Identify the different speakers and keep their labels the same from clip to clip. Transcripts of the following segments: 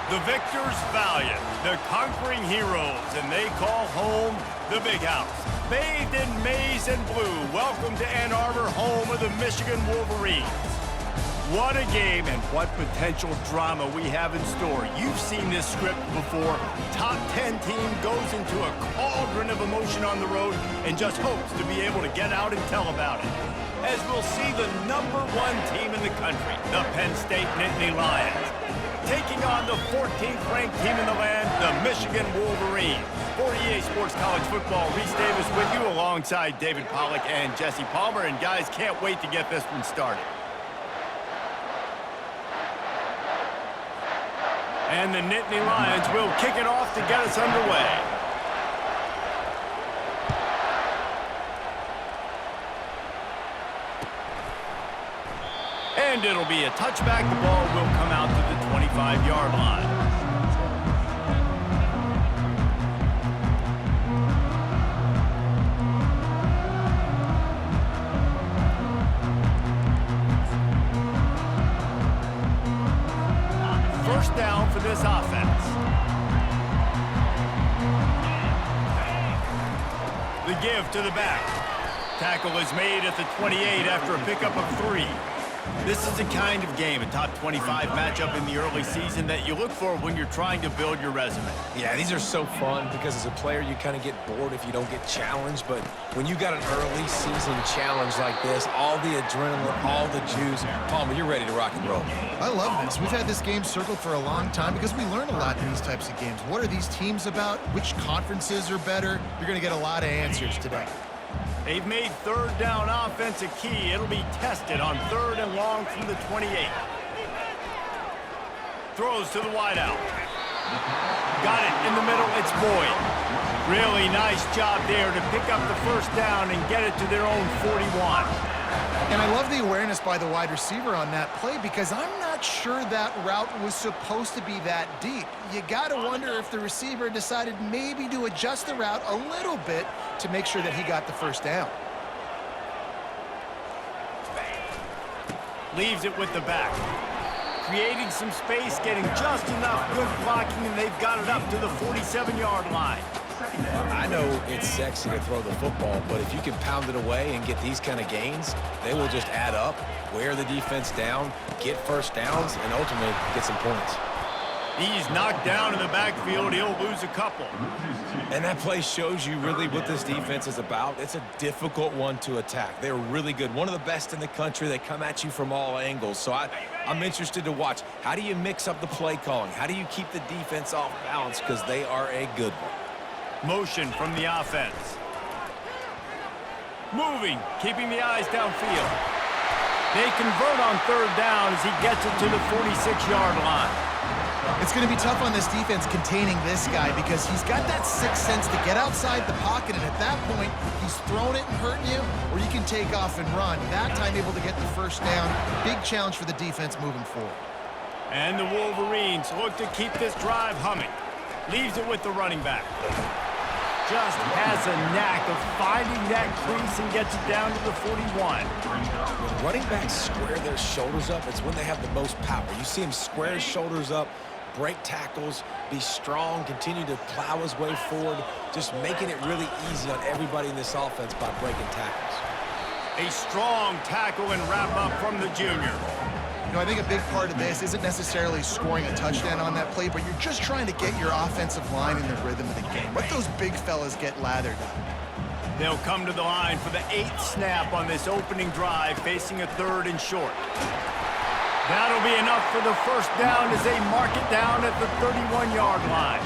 Speaker 1: The victors valiant, the conquering heroes, and they call home the Big House. Bathed in maize and blue, welcome to Ann Arbor, home of the Michigan Wolverines. What a game and what potential drama we have in store. You've seen this script before. Top 10 team goes into a cauldron of emotion on the road and just hopes to be able to get out and tell about it. As we'll see the #1 team in the country, the Penn State Nittany Lions, taking on the 14th ranked team in the land, the Michigan Wolverines. For EA Sports College Football, Reese Davis with you alongside David Pollack and Jesse Palmer. And guys, can't wait to get this one started. And the Nittany Lions will kick it off to get us underway. And it'll be a touchback. The ball will come out to the 25-yard line. First down for this offense. The give to the back. Tackle is made at the 28 after a pickup of 3. This is the kind of game, a top 25 matchup in the early season, that you look for when you're trying to build your resume.
Speaker 2: Yeah, these are so fun because as a player, you kind of get bored if you don't get challenged. But when you got an early season challenge like this, all the adrenaline, all the juice, Palmer, you're ready to rock and roll.
Speaker 3: I love this. We've had this game circled for a long time because we learn a lot in these types of games. What are these teams about? Which conferences are better? You're going to get a lot of answers today.
Speaker 1: They've made third down offense a key. It'll be tested on 3rd and long from the 28. Throws to the wideout. Got it in the middle. It's Boyd. Really nice job there to pick up the first down and get it to their own 41.
Speaker 3: And I love the awareness by the wide receiver on that play because I'm not sure that route was supposed to be that deep. You got to wonder if the receiver decided maybe to adjust the route a little bit to make sure that he got the first down.
Speaker 1: Leaves it with the back. Creating some space, getting just enough good blocking, and they've got it up to the 47-yard line.
Speaker 2: I know it's sexy to throw the football, but if you can pound it away and get these kind of gains, they will just add up, wear the defense down, get first downs, and ultimately get some points.
Speaker 1: He's knocked down in the backfield. He'll lose a couple.
Speaker 2: And that play shows you really what this defense is about. It's a difficult one to attack. They're really good. One of the best in the country. They come at you from all angles. So I'm interested to watch. How do you mix up the play calling? How do you keep the defense off balance? Because they are a good one.
Speaker 1: Motion from the offense. Moving, keeping the eyes downfield. They convert on 3rd down as he gets it to the 46-yard line.
Speaker 3: It's going to be tough on this defense containing this guy because he's got that sixth sense to get outside the pocket, and at that point, he's throwing it and hurting you, or you can take off and run. That time able to get the first down. Big challenge for the defense moving forward.
Speaker 1: And the Wolverines look to keep this drive humming. Leaves it with the running back. Just has a knack of finding that crease and gets it down to the 41.
Speaker 2: When running backs square their shoulders up, it's when they have the most power. You see him square his shoulders up, break tackles, be strong, continue to plow his way forward, just making it really easy on everybody in this offense by breaking tackles.
Speaker 1: A strong tackle and wrap up from the junior.
Speaker 3: You know, I think a big part of this isn't necessarily scoring a touchdown on that play, but you're just trying to get your offensive line in the rhythm of the game. Let those big fellas get lathered up.
Speaker 1: They'll come to the line for the 8th snap on this opening drive, facing a 3rd and short. That'll be enough for the first down as they mark it down at the 31-yard line.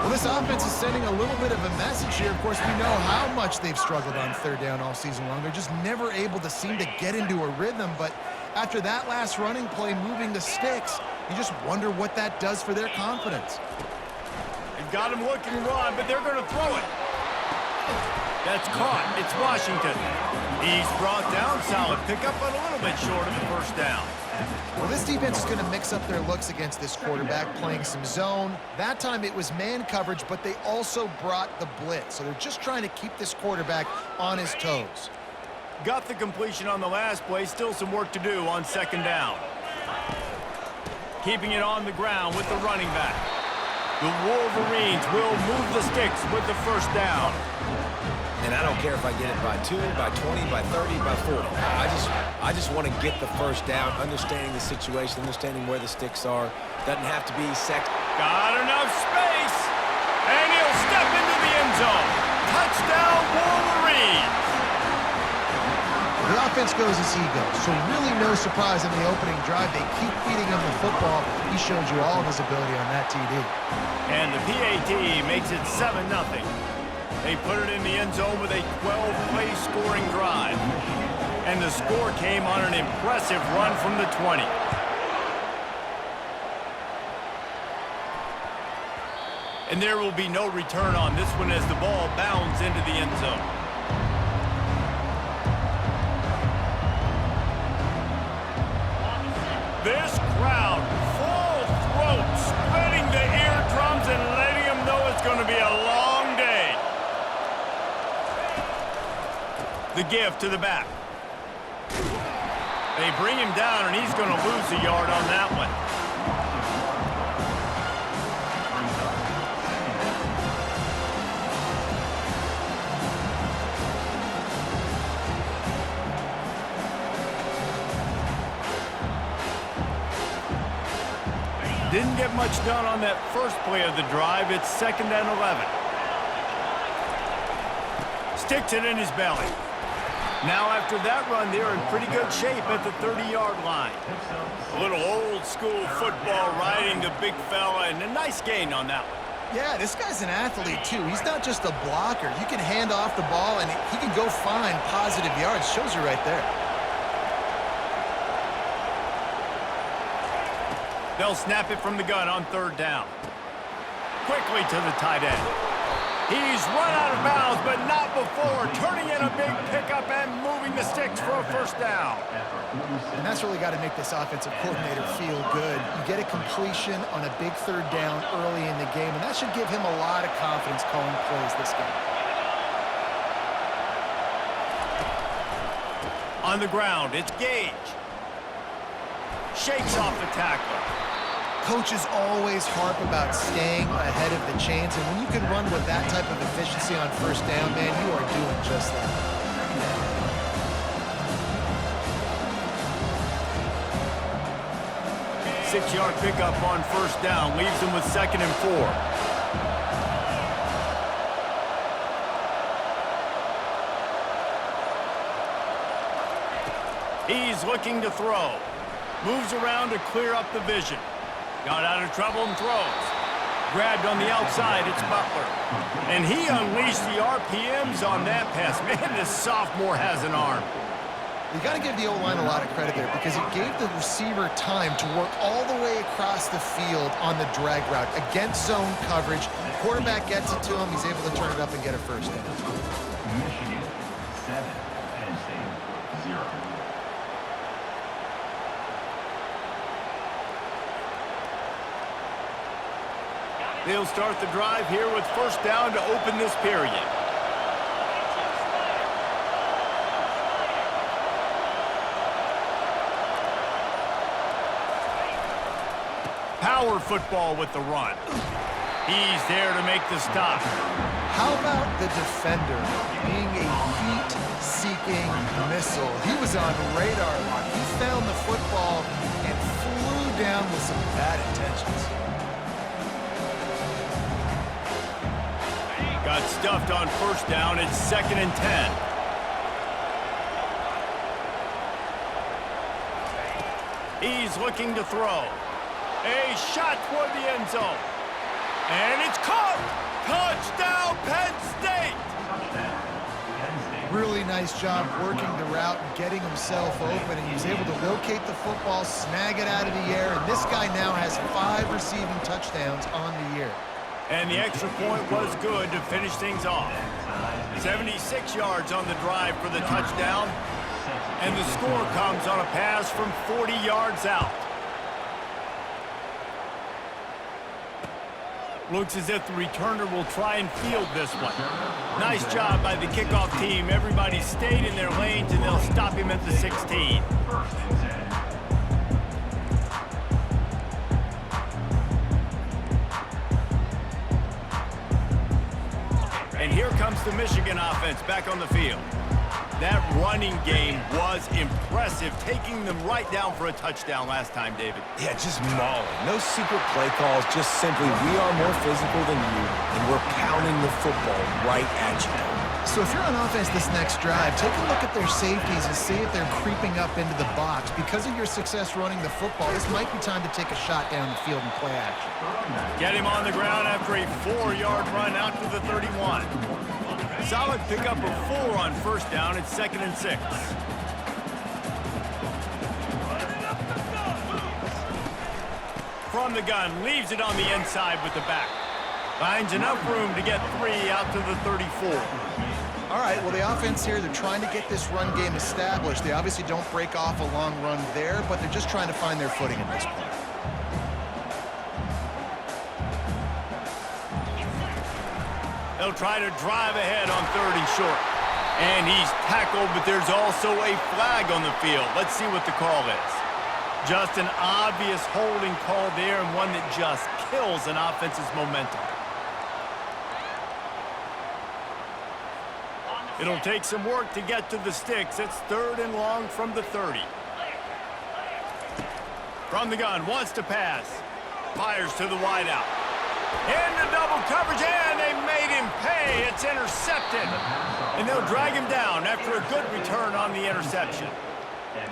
Speaker 3: Well, this offense is sending a little bit of a message here. Of course, we know how much they've struggled on 3rd down all season long. They're just never able to seem to get into a rhythm, but after that last running play moving the sticks, you just wonder what that does for their confidence.
Speaker 1: They've got him looking run, but they're going to throw it. That's caught. It's Washington. He's brought down. Solid pickup, but a little bit short of the first down.
Speaker 3: Well, this defense is going to mix up their looks against this quarterback, playing some zone. That time it was man coverage, but they also brought the blitz. So they're just trying to keep this quarterback on his toes.
Speaker 1: Got the completion on the last play. Still some work to do on 2nd down. keeping it on the ground with the running back. The Wolverines will move the sticks with the first down.
Speaker 2: And I don't care if I get it by 2, by 20, by 30, by 40. I just want to get the first down, understanding the situation, understanding where the sticks are. Doesn't have to be sexy.
Speaker 1: Got enough space, and he'll step into the end zone. Touchdown, Wolverines!
Speaker 3: The offense goes as he goes, so really no surprise in the opening drive. They keep feeding him the football. He showed you all of his ability on that TD.
Speaker 1: And the PAT makes it 7-0. They put it in the end zone with a 12-play scoring drive. And the score came on an impressive run from the 20. And there will be no return on this one as the ball bounds into the end zone. This crowd, full throat, splitting the eardrums and letting them know it's going to be a long day. The give to the back. They bring him down, and he's going to lose a yard on that one. Didn't get much done on that first play of the drive. It's 2nd and 11. Sticks it in his belly. Now after that run, they're in pretty good shape at the 30-yard line. A little old-school football riding the big fella, and a nice gain on that one.
Speaker 3: Yeah, this guy's an athlete, too. He's not just a blocker. You can hand off the ball, and he can go find positive yards. Shows you right there.
Speaker 1: They'll snap it from the gun on 3rd down. Quickly to the tight end. He's run out of bounds, but not before turning in a big pickup and moving the sticks for a first down.
Speaker 3: And that's really got to make this offensive coordinator feel good. You get a completion on a big 3rd down early in the game, and that should give him a lot of confidence calling plays this game.
Speaker 1: On the ground, it's Gage. Shakes off the tackler.
Speaker 3: Coaches always harp about staying ahead of the chains, and when you can run with that type of efficiency on 1st down, man, you are doing just that.
Speaker 1: Six-yard pickup on 1st down leaves them with 2nd and 4. He's looking to throw. Moves around to clear up the vision. Got out of trouble and throws. Grabbed on the outside, it's Butler. And he unleashed the RPMs on that pass. Man, this sophomore has an arm.
Speaker 3: You got to give the O-line a lot of credit there because it gave the receiver time to work all the way across the field on the drag route against zone coverage. Quarterback gets it to him. He's able to turn it up and get a first down.
Speaker 4: Michigan 7, Penn State 0.
Speaker 1: They'll start the drive here with 1st down to open this period. Power football with the run. He's there to make the stop.
Speaker 3: How about the defender being a heat-seeking missile? He was on radar lock. He found the football and flew down with some bad intentions.
Speaker 1: Got stuffed on 1st down. It's 2nd and 10. He's looking to throw. A shot toward the end zone. And it's caught! Touchdown, Penn State!
Speaker 3: Really nice job working the route and getting himself open. And he was able to locate the football, snag it out of the air. And this guy now has 5 receiving touchdowns on the year.
Speaker 1: And the extra point was good to finish things off. 76 yards on the drive for the touchdown. And the score comes on a pass from 40 yards out. Looks as if the returner will try and field this one. Nice job by the kickoff team. Everybody stayed in their lanes, and they'll stop him at the 16. And here comes the Michigan offense back on the field. That running game was impressive, taking them right down for a touchdown last time, David.
Speaker 2: Yeah, just mauling. No secret play calls, just simply we are more physical than you, and we're pounding the football right at you.
Speaker 3: So if you're on offense this next drive, take a look at their safeties and see if they're creeping up into the box. Because of your success running the football, this might be time to take a shot down the field and play action.
Speaker 1: Get him on the ground after a 4-yard run out to the 31. Solid pickup of 4 on first down. It's 2nd and 6. From the gun, leaves it on the inside with the back. Finds enough room to get 3 out to the 34.
Speaker 3: All right, well, the offense here, they're trying to get this run game established. They obviously don't break off a long run there, but they're just trying to find their footing in this play.
Speaker 1: They'll try to drive ahead on 3rd and short. And he's tackled, but there's also a flag on the field. Let's see what the call is. Just an obvious holding call there, and one that just kills an offense's momentum. It'll take some work to get to the sticks. It's 3rd and long from the 30. From the gun, wants to pass. Fires to the wideout. Into double coverage, and they made him pay. It's intercepted. And they'll drag him down after a good return on the interception.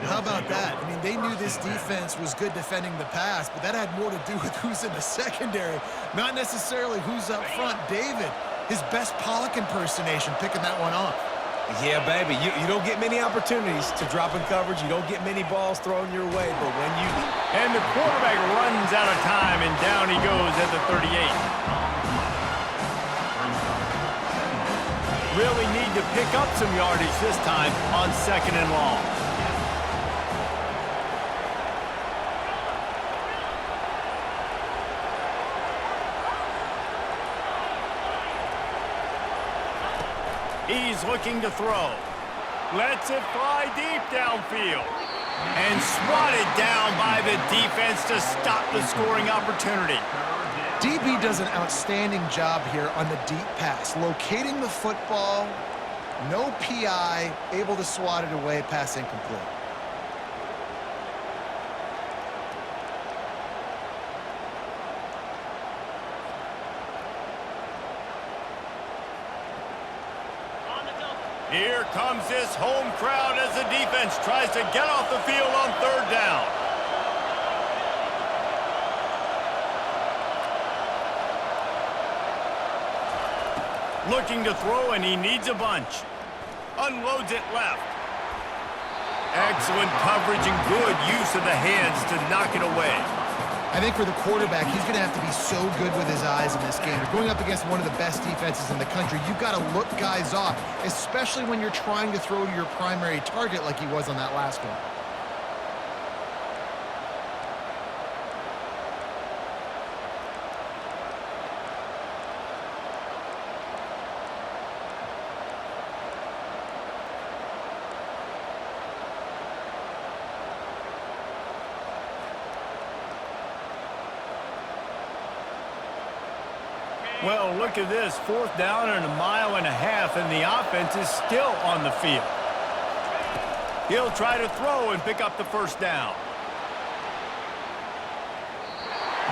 Speaker 3: How about that? I mean, they knew this defense was good defending the pass, but that had more to do with who's in the secondary, not necessarily who's up front. David, his best Pollock impersonation, picking that one off.
Speaker 2: Yeah, baby, you don't get many opportunities to drop in coverage. You don't get many balls thrown your way, but when you do.
Speaker 1: And the quarterback runs out of time, and down he goes at the 38. Really need to pick up some yardage this time on 2nd and long. He's looking to throw. Lets it fly deep downfield. And swatted down by the defense to stop the scoring opportunity.
Speaker 3: DB does an outstanding job here on the deep pass. Locating the football, no PI, able to swat it away, pass incomplete.
Speaker 1: Here comes this home crowd as the defense tries to get off the field on 3rd down. Looking to throw, and he needs a bunch. Unloads it left. Excellent coverage and good use of the hands to knock it away.
Speaker 3: I think for the quarterback, he's going to have to be so good with his eyes in this game. You're going up against one of the best defenses in the country. You've got to look guys off, especially when you're trying to throw to your primary target like he was on that last one.
Speaker 1: Well, look at this. 4th down and 1.5 miles, and the offense is still on the field. He'll try to throw and pick up the 1st down.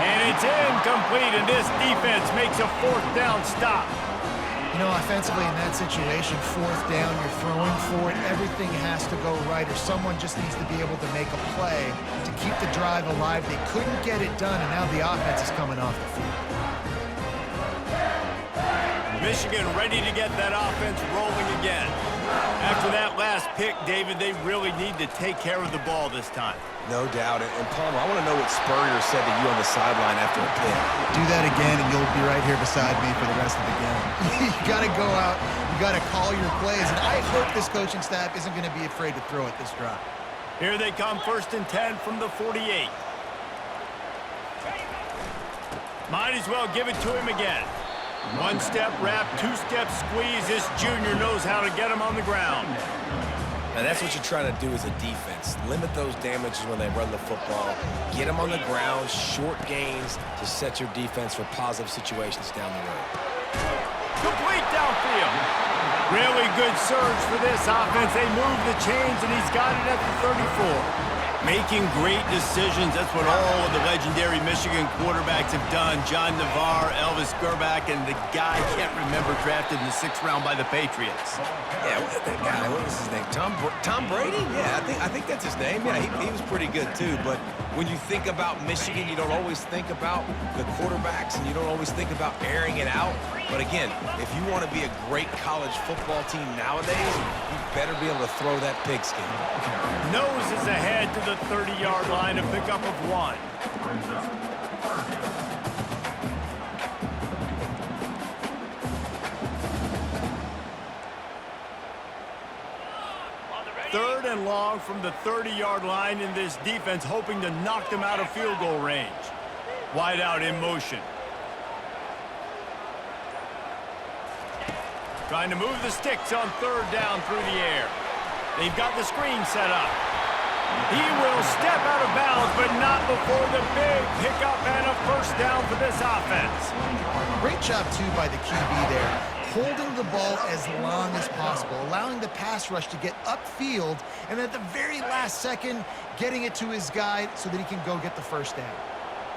Speaker 1: And it's incomplete, and this defense makes a 4th down stop.
Speaker 3: You know, offensively in that situation, 4th down, you're throwing for it. Everything has to go right, or someone just needs to be able to make a play to keep the drive alive. They couldn't get it done, and now the offense is coming off the field.
Speaker 1: Michigan ready to get that offense rolling again. After that last pick, David, they really need to take care of the ball this time.
Speaker 2: No doubt. And Palmer, I want to know what Spurrier said to you on the sideline after a pick.
Speaker 3: Do that again, and you'll be right here beside me for the rest of the game. You got to go out. You got to call your plays, and I hope this coaching staff isn't going to be afraid to throw at this drive.
Speaker 1: Here they come, 1st and 10 from the 48. Might as well give it to him again. 1-step wrap, 2-step squeeze. This junior knows how to get him on the ground.
Speaker 2: And that's what you're trying to do as a defense. Limit those damages when they run the football. Get them on the ground, short gains to set your defense for positive situations down the road.
Speaker 1: Complete downfield. Really good surge for this offense. They move the chains, and he's got it at the 34. Making great decisions. That's what all of the legendary Michigan quarterbacks have done. John Navarre, Elvis Gerbach, and the guy I can't remember drafted in the 6th round by the Patriots.
Speaker 2: Yeah, that guy, what was his name? Tom Brady? Yeah, I think that's his name. Yeah, he was pretty good too. But when you think about Michigan, you don't always think about the quarterbacks, and you don't always think about airing it out. But again, if you want to be a great college football team nowadays, you better be able to throw that pigskin.
Speaker 1: Noses ahead to the 30-yard line, a pickup of 1. Third and long from the 30-yard line, in this defense hoping to knock them out of field goal range. Wide out in motion. Trying to move the sticks on 3rd down through the air. They've got the screen set up. He will step out of bounds, but not before the big pickup and a 1st down for this offense.
Speaker 3: Great job, too, by the QB there, holding the ball as long as possible, allowing the pass rush to get upfield, and at the very last second, getting it to his guy so that he can go get the 1st down.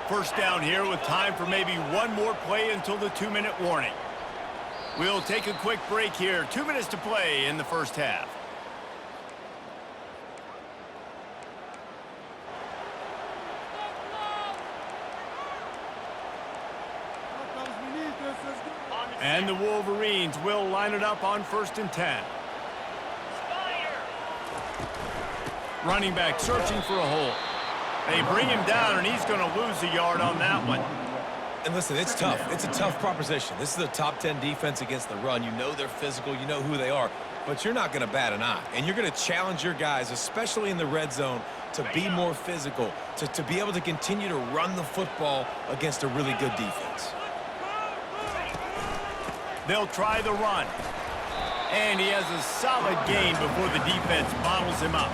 Speaker 1: 1st down here with time for maybe one more play until the 2-minute warning. We'll take a quick break here. 2 minutes to play in the 1st half. And the Wolverines will line it up on 1st and 10. Running back searching for a hole. They bring him down, and he's going to lose a yard on that one.
Speaker 2: And listen, it's tough. It's a tough proposition. This is a top 10 defense against the run. You know they're physical. You know who they are. But you're not going to bat an eye. And you're going to challenge your guys, especially in the red zone, to be more physical, to be able to continue to run the football against a really good defense.
Speaker 1: They'll try the run. And he has a solid gain before the defense bottles him up.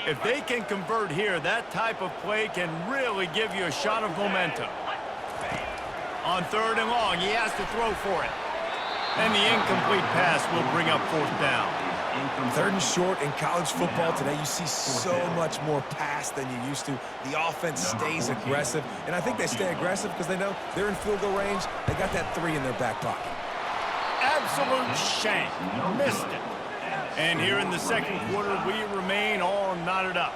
Speaker 1: If they can convert here, that type of play can really give you a shot of momentum. On 3rd and long, he has to throw for it. And the incomplete pass will bring up 4th down.
Speaker 2: 3rd and short in college football today, you see so much more pass than you used to. The offense stays aggressive, and I think they stay aggressive because they know they're in field goal range. They got that 3 in their back pocket.
Speaker 1: Absolute shank. Missed it. And here in the 2nd quarter, we remain all knotted up.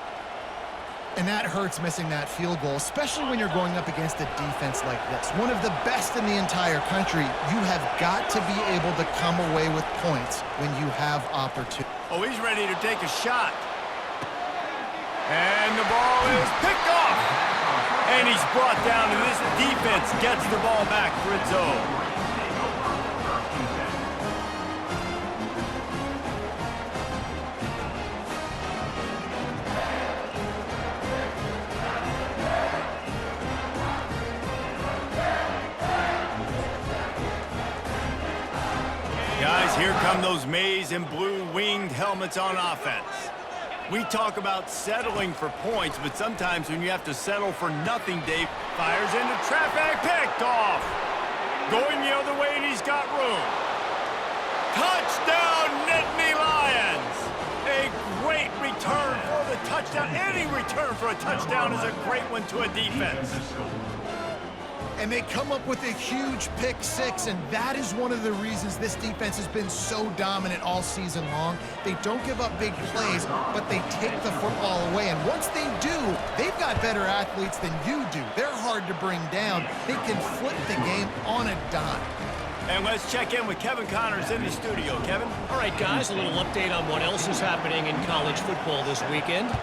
Speaker 3: And that hurts, missing that field goal, especially when you're going up against a defense like this. One of the best in the entire country. You have got to be able to come away with points when you have opportunity.
Speaker 1: Oh, he's ready to take a shot. And the ball is picked off. And he's brought down, and this defense gets the ball back for its own. Guys, here come those maize and blue winged helmets on offense. We talk about settling for points, but sometimes when you have to settle for nothing, Dave fires into traffic, picked off. Going the other way, and he's got room. Touchdown, Nittany Lions! A great return for the touchdown. Any return for a touchdown is a great one to a defense.
Speaker 3: And they come up with a huge pick 6, and that is one of the reasons this defense has been so dominant all season long. They don't give up big plays, but they take the football away. And once they do, they've got better athletes than you do. They're hard to bring down. They can flip the game on a dime.
Speaker 1: And let's check in with Kevin Connors in the studio. Kevin?
Speaker 5: All right, guys, a little update on what else is happening in college football this weekend.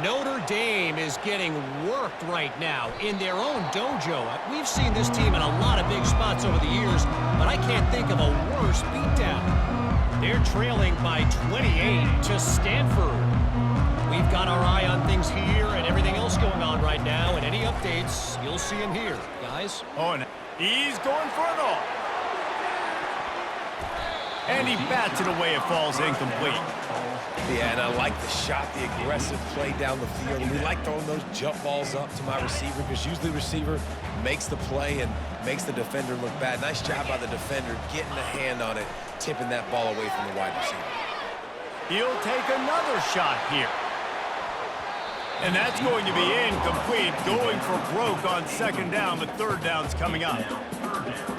Speaker 5: Notre Dame is getting worked right now in their own dojo. We've seen this team in a lot of big spots over the years, but I can't think of a worse beatdown. They're trailing by 28 to Stanford. We've got our eye on things here and everything else going on right now, and any updates, you'll see them here, guys.
Speaker 1: Oh, and he's going for it all. And he bats it away. It falls incomplete.
Speaker 2: Yeah, and I like the shot, the aggressive play down the field. And we like throwing those jump balls up to my receiver because usually the receiver makes the play and makes the defender look bad. Nice job by the defender getting a hand on it, tipping that ball away from the wide receiver.
Speaker 1: He'll take another shot here. And that's going to be incomplete, going for broke on second down, but third down's coming up.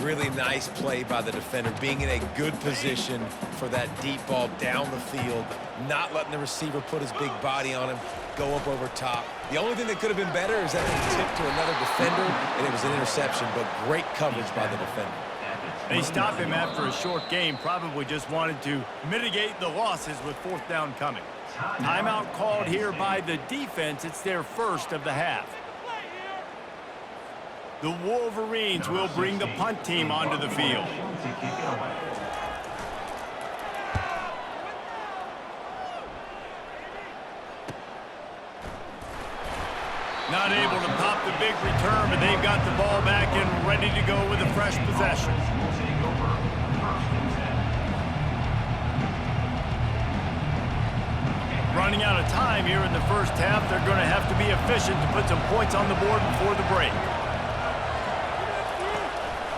Speaker 2: Really nice play by the defender, being in a good position for that deep ball down the field, not letting the receiver put his big body on him, go up over top. The only thing that could have been better is that he tipped to another defender, and it was an interception, but great coverage by the defender.
Speaker 1: They stopped him after a short game, probably just wanted to mitigate the losses with fourth down coming. Timeout called here by the defense. It's their first of the half. The Wolverines will bring the punt team onto the field. Not able to pop the big return, but they've got the ball back and ready to go with a fresh possession. Running out of time here in the first half. They're going to have to be efficient to put some points on the board before the break.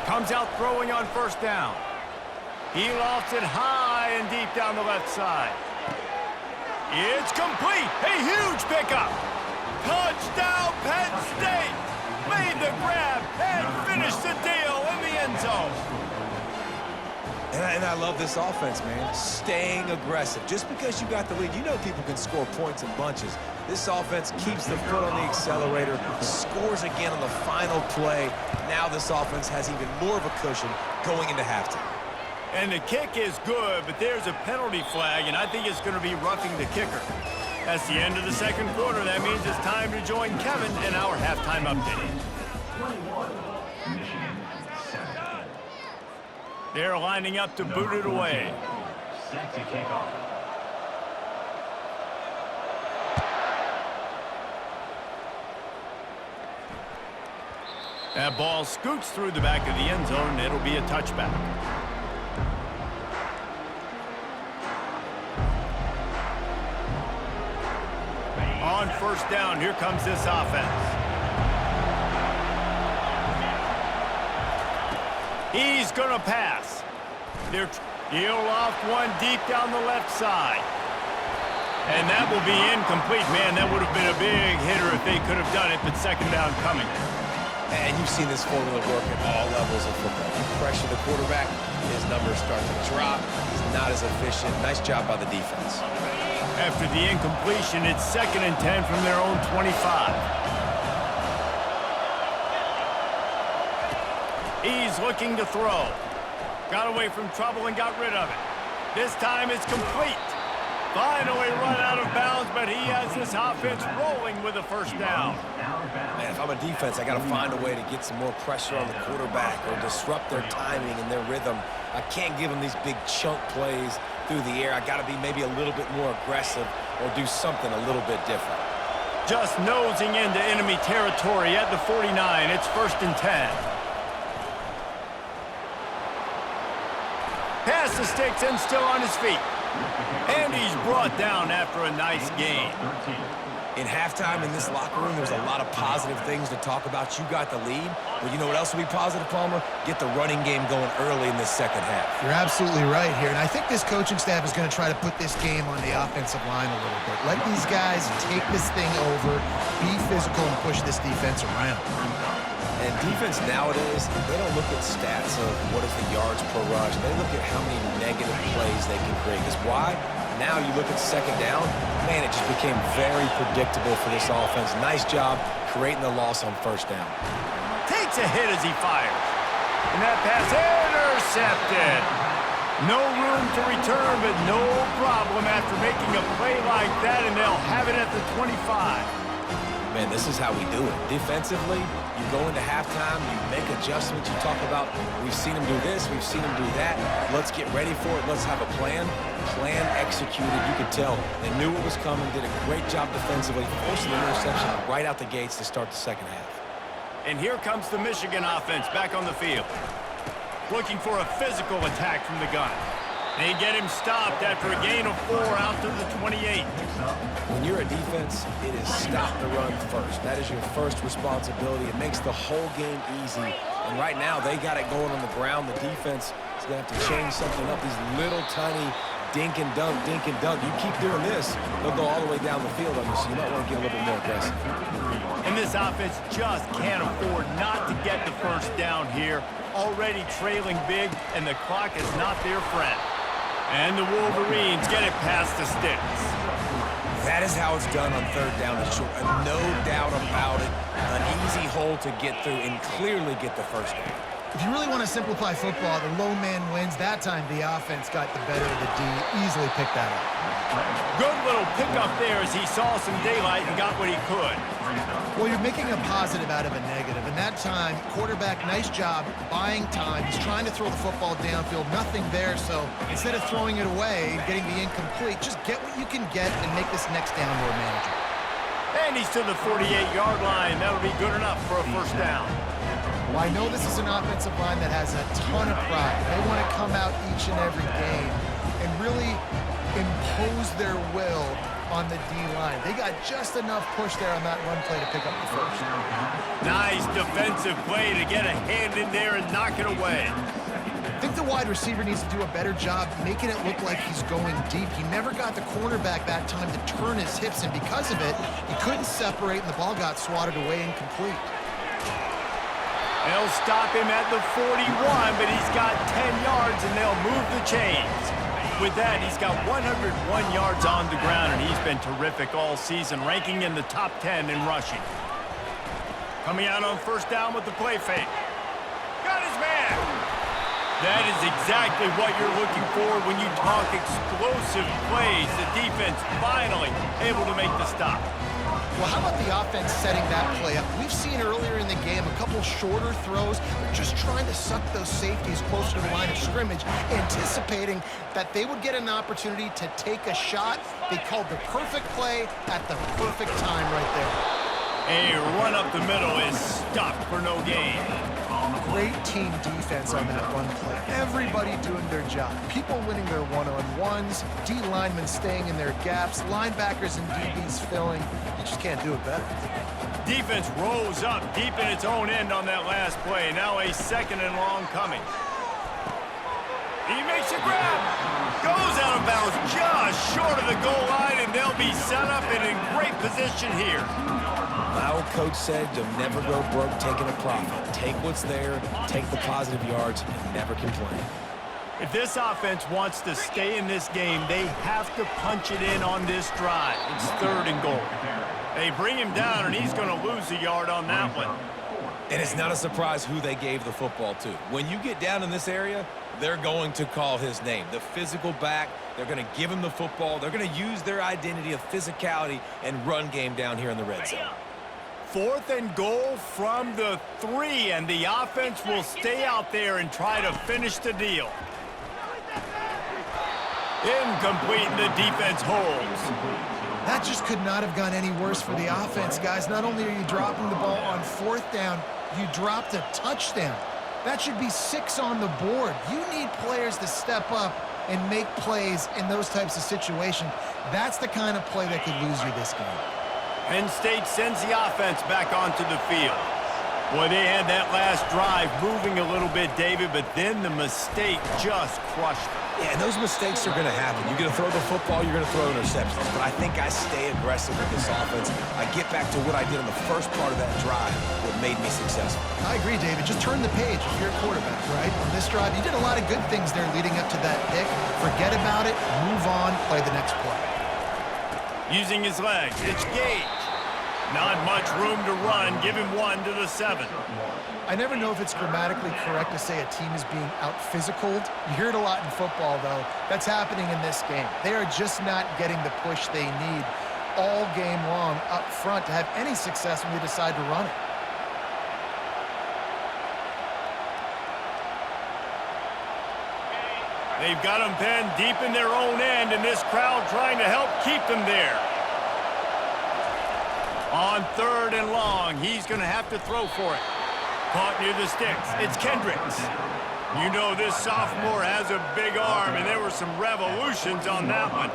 Speaker 1: Comes out throwing on first down. He lofts it high and deep down the left side. It's complete. A huge pickup. Touchdown, Penn State. Made the grab and finished the deal in the end zone.
Speaker 2: And I love this offense, man. Staying aggressive. Just because you got the lead, you know people can score points in bunches. This offense keeps the foot on the accelerator, scores again on the final play. Now this offense has even more of a cushion going into halftime.
Speaker 1: And the kick is good, but there's a penalty flag, and I think it's going to be roughing the kicker. That's the end of the second quarter. That means it's time to join Kevin in our halftime update. They're lining up to boot it away.
Speaker 4: Set to kick off.
Speaker 1: That ball scoots through the back of the end zone, and it'll be a touchback. On first down, here comes this offense. He's going to pass. He'll loft one deep down the left side. And that will be incomplete. Man, that would have been a big hitter if they could have done it, but second down coming.
Speaker 2: And you've seen this formula work at all levels of football. You pressure the quarterback, his numbers start to drop. He's not as efficient. Nice job by the defense.
Speaker 1: After the incompletion, it's 2nd and 10 from their own 25. He's looking to throw. Got away from trouble and got rid of it. This time it's complete. Finally run out of bounds, but he has this offense rolling with a first down.
Speaker 2: Man, if I'm a defense, I got to find a way to get some more pressure on the quarterback or disrupt their timing and their rhythm. I can't give them these big chunk plays through the air. I got to be maybe a little bit more aggressive or do something a little bit different.
Speaker 1: Just nosing into enemy territory at the 49. It's 1st and 10. Pass the sticks and still on his feet. And he's brought down after a nice gain.
Speaker 2: In halftime in this locker room, there's a lot of positive things to talk about. You got the lead, but you know what else will be positive, Palmer? Get the running game going early in this second half.
Speaker 3: You're absolutely right here, and I think this coaching staff is going to try to put this game on the offensive line a little bit. Let these guys take this thing over, be physical, and push this defense around.
Speaker 2: And defense nowadays, they don't look at stats of what is the yards per rush. They look at how many negative plays they can create. Because why? Now you look at second down, man, it just became very predictable for this offense. Nice job creating the loss on first down.
Speaker 1: Takes a hit as he fires. And that pass intercepted. No room to return, but no problem after making a play like that, and they'll have it at the 25.
Speaker 2: Man, this is how we do it. Defensively, you go into halftime, you make adjustments, you talk about, we've seen them do this, we've seen them do that. Let's get ready for it. Let's have a plan. Plan executed. You could tell they knew what was coming, did a great job defensively, forcing the interception right out the gates to start the second half.
Speaker 1: And here comes the Michigan offense back on the field. Looking for a physical attack from the gun. They get him stopped after a gain of 4 out to the 28.
Speaker 2: When you're a defense, it is stop the run first. That is your first responsibility. It makes the whole game easy. And right now, they got it going on the ground. The defense is going to have to change something up. These little tiny dink and dunk, dink and dunk. You keep doing this, they'll go all the way down the field on you, so you might want to get a little bit more aggressive.
Speaker 1: And this offense just can't afford not to get the first down here. Already trailing big, and the clock is not their friend. And the Wolverines get it past the sticks.
Speaker 2: That is how it's done on third down and short. No doubt about it. An easy hole to get through and clearly get the first down.
Speaker 3: If you really want to simplify football, the low man wins. That time, the offense got the better of the D. Easily picked that up.
Speaker 1: Good little pickup there as he saw some daylight and got what he could.
Speaker 3: Well, you're making a positive out of a negative. And that time, quarterback, nice job, buying time. He's trying to throw the football downfield. Nothing there, so instead of throwing it away and getting the incomplete, just get what you can get and make this next down more manageable.
Speaker 1: And he's to the 48-yard line. That'll be good enough for a first down.
Speaker 3: Well, I know this is an offensive line that has a ton of pride. They want to come out each and every game and really impose their will on the D-line. They got just enough push there on that run play to pick up the first.
Speaker 1: Nice defensive play to get a hand in there and knock it away.
Speaker 3: I think the wide receiver needs to do a better job making it look like he's going deep. He never got the cornerback that time to turn his hips, and because of it, he couldn't separate, and the ball got swatted away incomplete.
Speaker 1: They'll stop him at the 41, but he's got 10 yards, and they'll move the chains. With that, he's got 101 yards on the ground, and he's been terrific all season, ranking in the top 10 in rushing. Coming out on first down with the play fake. Got his man. That is exactly what you're looking for when you talk explosive plays. The defense finally able to make the stop.
Speaker 3: Well, how about the offense setting that play up? We've seen earlier in the game a couple shorter throws. They're just trying to suck those safeties closer to the line of scrimmage, anticipating that they would get an opportunity to take a shot. They called the perfect play at the perfect time right there.
Speaker 1: A run up the middle is stuffed for no gain.
Speaker 3: Great team defense on that run play. Everybody doing their job. People winning their one-on-ones, D linemen staying in their gaps, linebackers and DBs filling. You just can't do it better.
Speaker 1: Defense rose up deep in its own end on that last play. Now a second and long coming. He makes a grab. Goes out of bounds just short of the goal line, and they'll be set up and in great position here.
Speaker 2: My old coach said you'll never go broke taking a profit. Take what's there, take the positive yards, and never complain.
Speaker 1: If this offense wants to stay in this game, they have to punch it in on this drive. It's third and goal. They bring him down, and he's going to lose a yard on that one.
Speaker 2: And it's not a surprise who they gave the football to. When you get down in this area, they're going to call his name. The physical back, they're going to give him the football. They're going to use their identity of physicality and run game down here in the red zone.
Speaker 1: Fourth and goal from the 3, and the offense will stay out there and try to finish the deal. Incomplete, and the defense holds.
Speaker 3: That just could not have gone any worse for the offense, guys. Not only are you dropping the ball on fourth down, you dropped a touchdown. That should be 6 on the board. You need players to step up and make plays in those types of situations. That's the kind of play that could lose you this game.
Speaker 1: Penn State sends the offense back onto the field. Boy, they had that last drive moving a little bit, David, but then the mistake just crushed them.
Speaker 2: Yeah, and those mistakes are going to happen. You're going to throw the football, you're going to throw interceptions. But I think I stay aggressive with this offense. I get back to what I did in the first part of that drive, what made me successful.
Speaker 3: I agree, David. Just turn the page if you're a quarterback, right? On this drive, you did a lot of good things there leading up to that pick. Forget about it, move on, play the next play.
Speaker 1: Using his legs, it's Gage. Not much room to run. Give him 1 to the 7.
Speaker 3: I never know if it's grammatically correct to say a team is being out-physicaled. You hear it a lot in football, though. That's happening in this game. They are just not getting the push they need all game long up front to have any success when they decide to run it.
Speaker 1: They've got them pinned deep in their own end, and this crowd trying to help keep them there. On third and long, he's going to have to throw for it. Caught near the sticks. It's Kendricks. You know this sophomore has a big arm, and there were some revolutions on that one.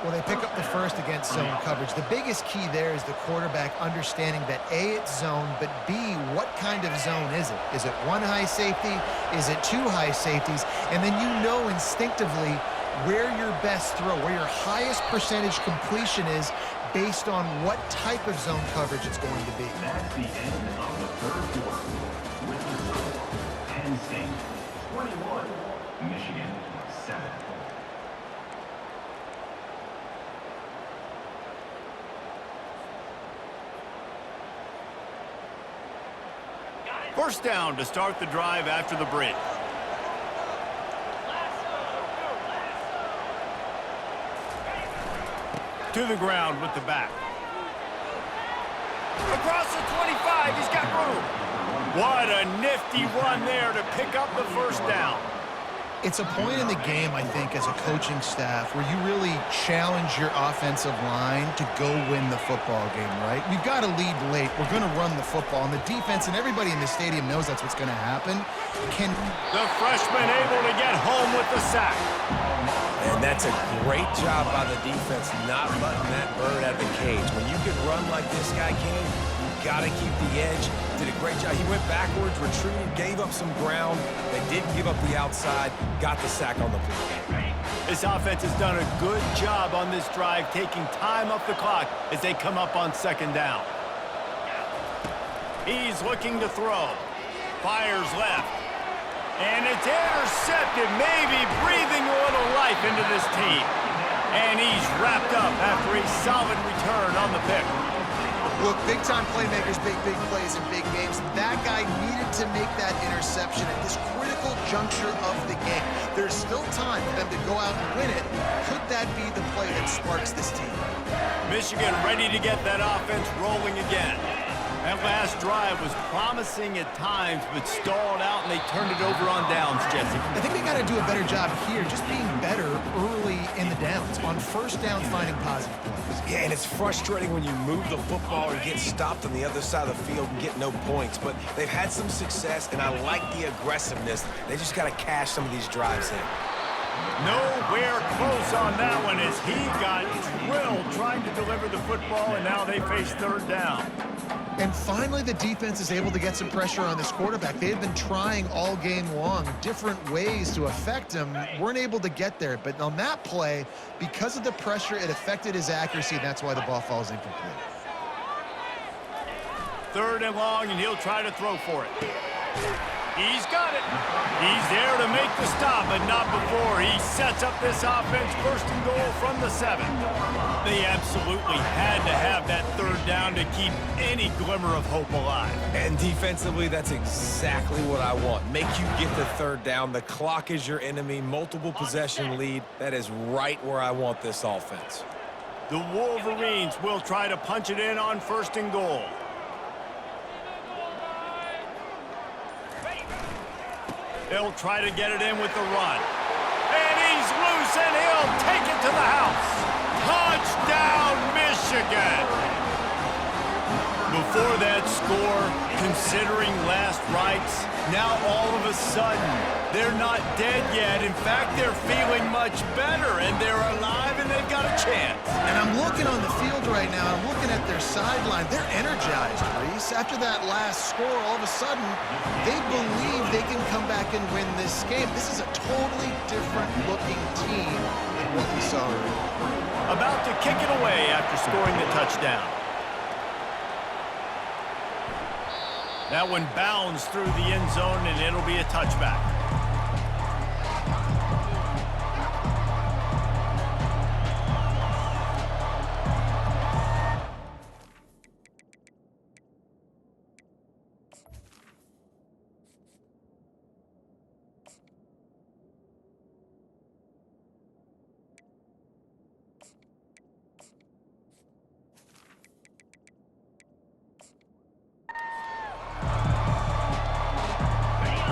Speaker 3: Well, they pick up the first against zone coverage. The biggest key there is the quarterback understanding that A, it's zone, but B, what kind of zone is it? Is it one high safety? Is it two high safeties? And then you know instinctively where your best throw, where your highest percentage completion is based on what type of zone coverage it's going to be.
Speaker 4: That's the end of the third quarter. With the score, Penn State 21, Michigan 7.
Speaker 1: First down to start the drive after the break. To the ground with the back. Across the 25, he's got room. What a nifty run there to pick up the first down.
Speaker 3: It's a point in the game, I think, as a coaching staff where you really challenge your offensive line to go win the football game, right? We've got to lead late. We're going to run the football. And the defense and everybody in the stadium knows that's what's going to happen.
Speaker 1: The freshman able to get home with the sack.
Speaker 2: And that's a great job by the defense not letting that bird out of the cage. When you can run like this guy can, you got to keep the edge. Did a great job. He went backwards, retreated, gave up some ground. They didn't give up the outside, got the sack on the play.
Speaker 1: This offense has done a good job on this drive, taking time off the clock as they come up on second down. He's looking to throw. Fires left. And it's intercepted, maybe breathing a little life into this team. And he's wrapped up after a solid return on the pick.
Speaker 3: Look, big-time playmakers make big plays in big games. That guy needed to make that interception at this critical juncture of the game. There's still time for them to go out and win it. Could that be the play that sparks this team?
Speaker 1: Michigan ready to get that offense rolling again. That last drive was promising at times, but stalled out, and they turned it over on downs, Jesse.
Speaker 3: I think they got to do a better job here, just being better early in the downs, on first down, finding positive plays.
Speaker 2: Yeah, and it's frustrating when you move the football and get stopped on the other side of the field and get no points. But they've had some success, and I like the aggressiveness. They just got to cash some of these drives in.
Speaker 1: Nowhere close on that one as he got drilled trying to deliver the football, and now they face third down.
Speaker 3: And finally, the defense is able to get some pressure on this quarterback. They had been trying all game long different ways to affect him. Weren't able to get there. But on that play, because of the pressure, it affected his accuracy, and that's why the ball falls incomplete.
Speaker 1: Third and long, and he'll try to throw for it. He's got it. He's there to make the stop, but not before he sets up this offense first and goal from the 7. They absolutely had to have that third down to keep any glimmer of hope alive.
Speaker 2: And defensively, that's exactly what I want. Make you get the third down. The clock is your enemy. Multiple possession lead. That is right where I want this offense.
Speaker 1: The Wolverines will try to punch it in on first and goal. They'll try to get it in with the run. And he's loose, and he'll take it to the house. Touchdown, Michigan! Before that score, considering last rites, now all of a sudden, they're not dead yet. In fact, they're feeling much better, and they're alive, and they've got a chance.
Speaker 3: And I'm looking on the field right now. I'm looking at their sideline. They're energized, Reese. After that last score, all of a sudden, they believe they can come back and win this game. This is a totally different-looking team than what we saw earlier.
Speaker 1: About to kick it away after scoring the touchdown. That one bounds through the end zone, and it'll be a touchback.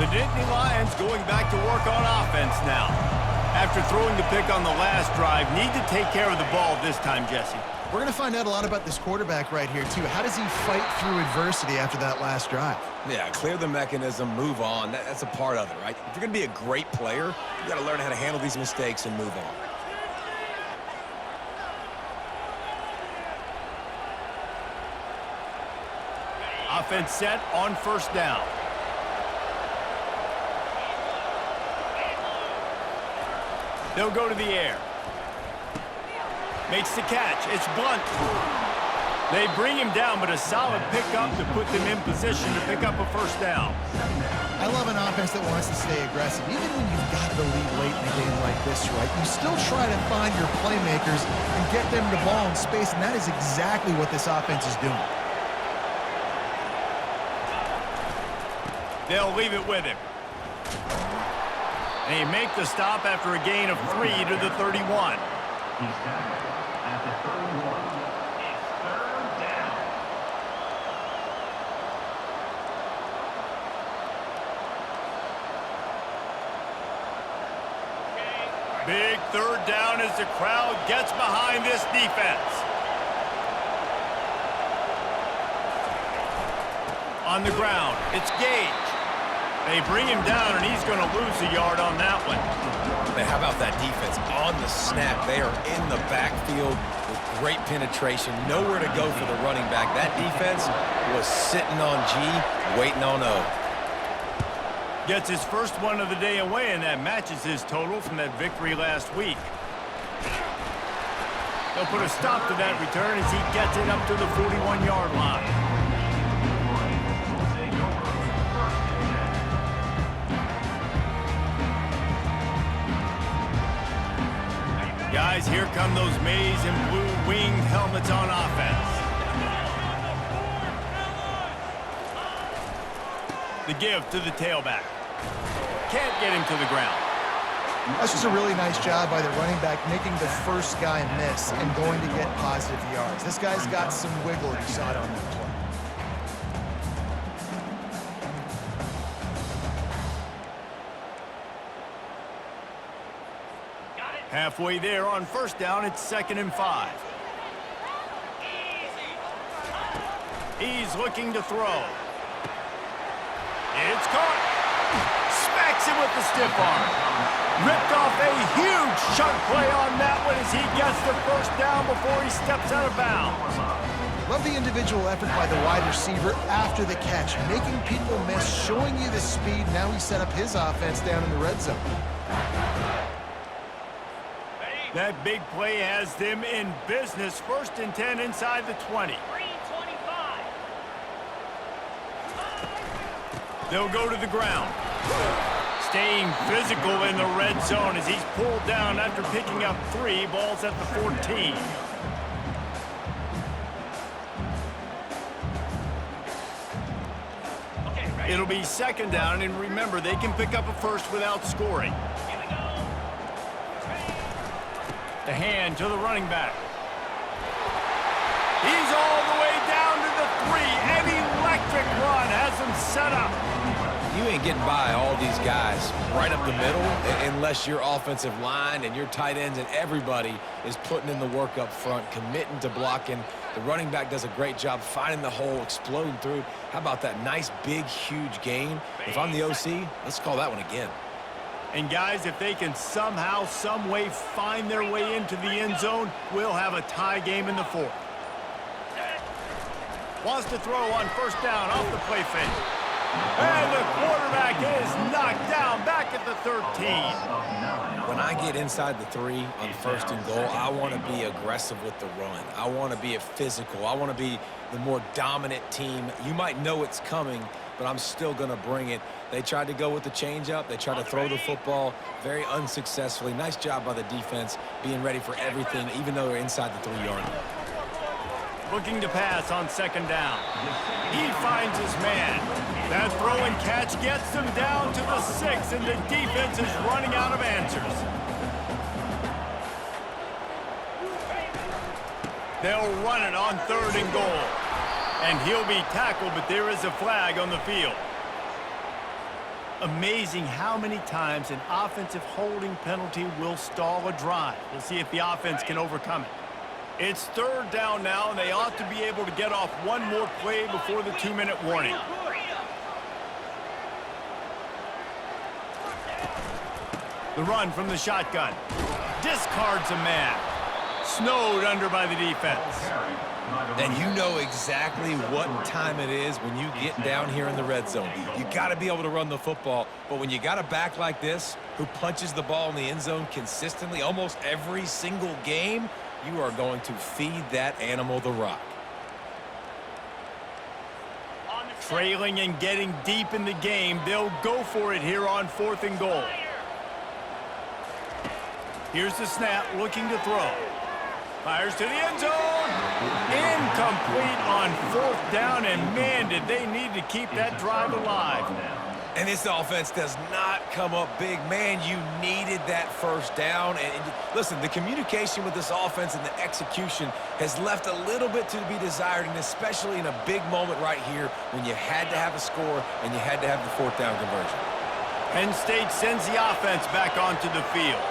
Speaker 1: The Nittany Lions going back to work on offense now. After throwing the pick on the last drive, need to take care of the ball this time, Jesse.
Speaker 3: We're going to find out a lot about this quarterback right here, too. How does he fight through adversity after that last drive?
Speaker 2: Yeah, clear the mechanism, move on. That's a part of it, right? If you're going to be a great player, you got to learn how to handle these mistakes and move on.
Speaker 1: Offense set on first down. They'll go to the air. Makes the catch. It's Blunt. They bring him down, but a solid pickup to put them in position to pick up a first down.
Speaker 3: I love an offense that wants to stay aggressive. Even when you've got the lead late in a game like this, right, you still try to find your playmakers and get them the ball in space, and that is exactly what this offense is doing.
Speaker 1: They'll leave it with him. And he make the stop after a gain of 3 to the 31.
Speaker 4: He's tackled at the 31. It's third down.
Speaker 1: Big third down as the crowd gets behind this defense. On the ground, it's Gage. They bring him down, and he's going to lose a yard on that one.
Speaker 2: Man, how about that defense on the snap? They are in the backfield with great penetration. Nowhere to go for the running back. That defense was sitting on G, waiting on O.
Speaker 1: Gets his first one of the day away, and that matches his total from that victory last week. They'll put a stop to that return as he gets it up to the 41-yard line. Guys, here come those maize and blue winged helmets on offense. The give to the tailback. Can't get him to the ground.
Speaker 3: That's just a really nice job by the running back, making the first guy miss and going to get positive yards. This guy's got some wiggle. You saw it on that play.
Speaker 1: Halfway there on first down, it's 2nd and 5. He's looking to throw. It's caught. Smacks him with the stiff arm. Ripped off a huge chunk play on that one as he gets the first down before he steps out of bounds.
Speaker 3: Love the individual effort by the wide receiver after the catch, making people miss, showing you the speed. Now he set up his offense down in the red zone.
Speaker 1: That big play has them in business. 1st and 10 inside the 20. They'll go to the ground. Staying physical in the red zone as he's pulled down after picking up 3 balls at the 14. It'll be 2nd down, and remember, they can pick up a first without scoring. The hand to the running back. He's all the way down to the 3. An electric run has him set up.
Speaker 2: You ain't getting by all these guys right up the middle unless your offensive line and your tight ends and everybody is putting in the work up front, committing to blocking. The running back does a great job finding the hole, exploding through. How about that nice, big, huge gain? If I'm the OC, let's call that one again.
Speaker 1: And guys, if they can somehow, some way find their way into the end zone, we'll have a tie game in the 4th. Wants to throw on first down off the play fake. And the quarterback is knocked down back at the 13.
Speaker 2: When I get inside the 3 on 1st and goal, I want to be aggressive with the run. I want to be a physical. I want to be the more dominant team. You might know it's coming, but I'm still going to bring it. They tried to go with the changeup. They tried to throw the football very unsuccessfully. Nice job by the defense being ready for everything, even though they're inside the 3-yard line.
Speaker 1: Looking to pass on 2nd down. He finds his man. That throw and catch gets them down to the 6, and the defense is running out of answers. They'll run it on 3rd and goal. And he'll be tackled, but there is a flag on the field. Amazing how many times an offensive holding penalty will stall a drive. We'll see if the offense can overcome it. It's third down now, and they ought to be able to get off one more play before the 2-minute warning. The run from the shotgun. Discards a man. Snowed under by the defense.
Speaker 2: And you know exactly what time it is when you get down here in the red zone. You got to be able to run the football, but when you got a back like this who punches the ball in the end zone consistently almost every single game, you are going to feed that animal the rock.
Speaker 1: Trailing and getting deep in the game, they'll go for it here on 4th and goal. Here's the snap, looking to throw. Fires to the end zone. Incomplete on 4th down, and man, did they need to keep that drive alive.
Speaker 2: And this offense does not come up big. Man, you needed that first down. And listen, the communication with this offense and the execution has left a little bit to be desired, and especially in a big moment right here when you had to have a score and you had to have the 4th down conversion.
Speaker 1: Penn State sends the offense back onto the field.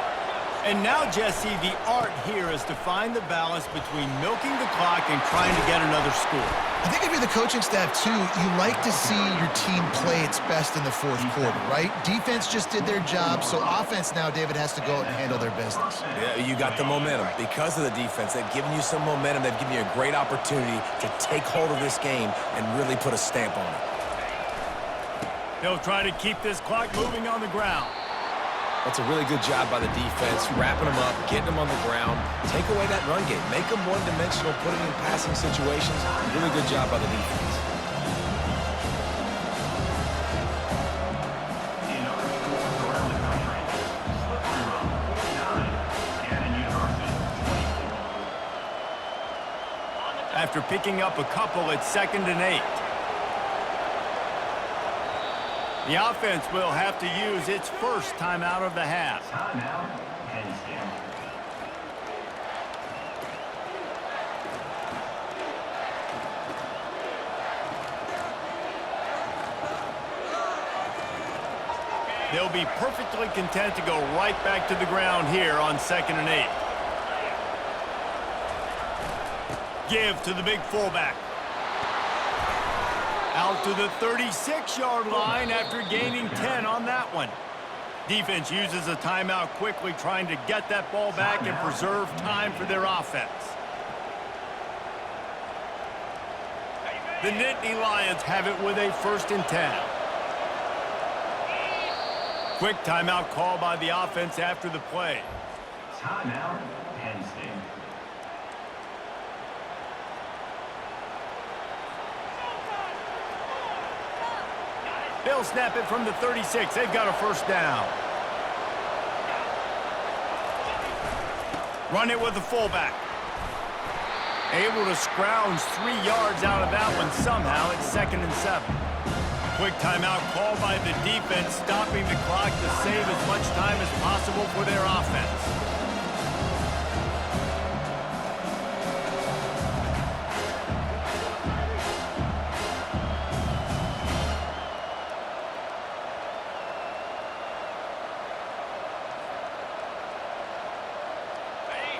Speaker 1: And now, Jesse, the art here is to find the balance between milking the clock and trying to get another score.
Speaker 3: I think if you're the coaching staff, too, you like to see your team play its best in the 4th quarter, right? Defense just did their job, so offense now, David, has to go out and handle their business.
Speaker 2: Yeah, you got the momentum. Because of the defense, they've given you some momentum. They've given you a great opportunity to take hold of this game and really put a stamp on it.
Speaker 1: They'll try to keep this clock moving on the ground.
Speaker 2: That's a really good job by the defense, wrapping them up, getting them on the ground. Take away that run game. Make them one-dimensional, put them in passing situations. Really good job by the defense.
Speaker 1: After picking up a couple, it's 2nd and 8. The offense will have to use its first timeout of the half.
Speaker 4: Timeout, Penn State.
Speaker 1: They'll be perfectly content to go right back to the ground here on 2nd and 8. Give to the big fullback. Out to the 36-yard line after gaining 10 on that one. Defense uses a timeout quickly, trying to get that ball back and preserve time for their offense. The Nittany Lions have it with a 1st and 10. Quick timeout call by the offense after the play.
Speaker 4: Timeout, Penn State.
Speaker 1: They'll snap it from the 36. They've got a 1st down. Run it with the fullback. Able to scrounge 3 yards out of that one somehow. It's 2nd and 7. Quick timeout called by the defense, stopping the clock to save as much time as possible for their offense.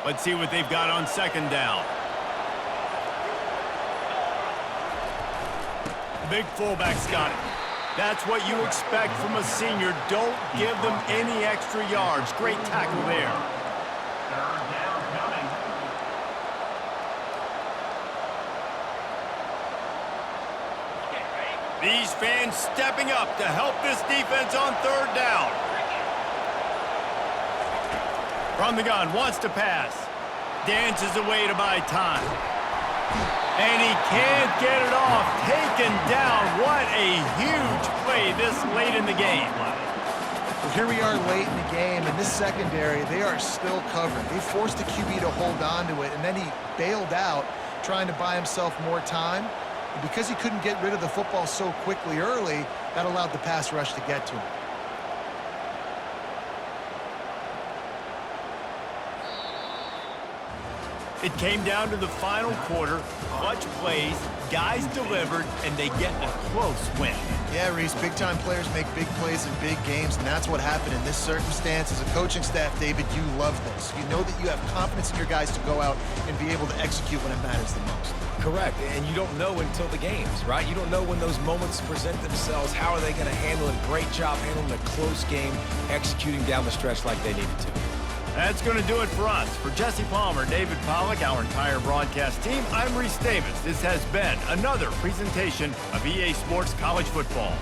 Speaker 1: Let's see what they've got on 2nd down. Big fullback's got it. That's what you expect from a senior. Don't give them any extra yards. Great tackle there.
Speaker 4: 3rd down coming.
Speaker 1: These fans stepping up to help this defense on 3rd down. From the gun, wants to pass. Dances away to buy time. And he can't get it off. Taken down. What a huge play this late in the game.
Speaker 3: Well, here we are late in the game, and this secondary, they are still covering. They forced the QB to hold on to it, and then he bailed out, trying to buy himself more time. And because he couldn't get rid of the football so quickly early, that allowed the pass rush to get to him.
Speaker 1: It came down to the final quarter, clutch plays, guys delivered, and they get a close win.
Speaker 3: Yeah, Reese, big-time players make big plays in big games, and that's what happened in this circumstance. As a coaching staff, David, you love this. You know that you have confidence in your guys to go out and be able to execute when it matters the most.
Speaker 2: Correct, and you don't know until the games, right? You don't know when those moments present themselves. How are they going to handle it? Great job handling a close game, executing down the stretch like they needed to.
Speaker 1: That's going to do it for us. For Jesse Palmer, David Pollack, our entire broadcast team, I'm Reese Davis. This has been another presentation of EA Sports College Football.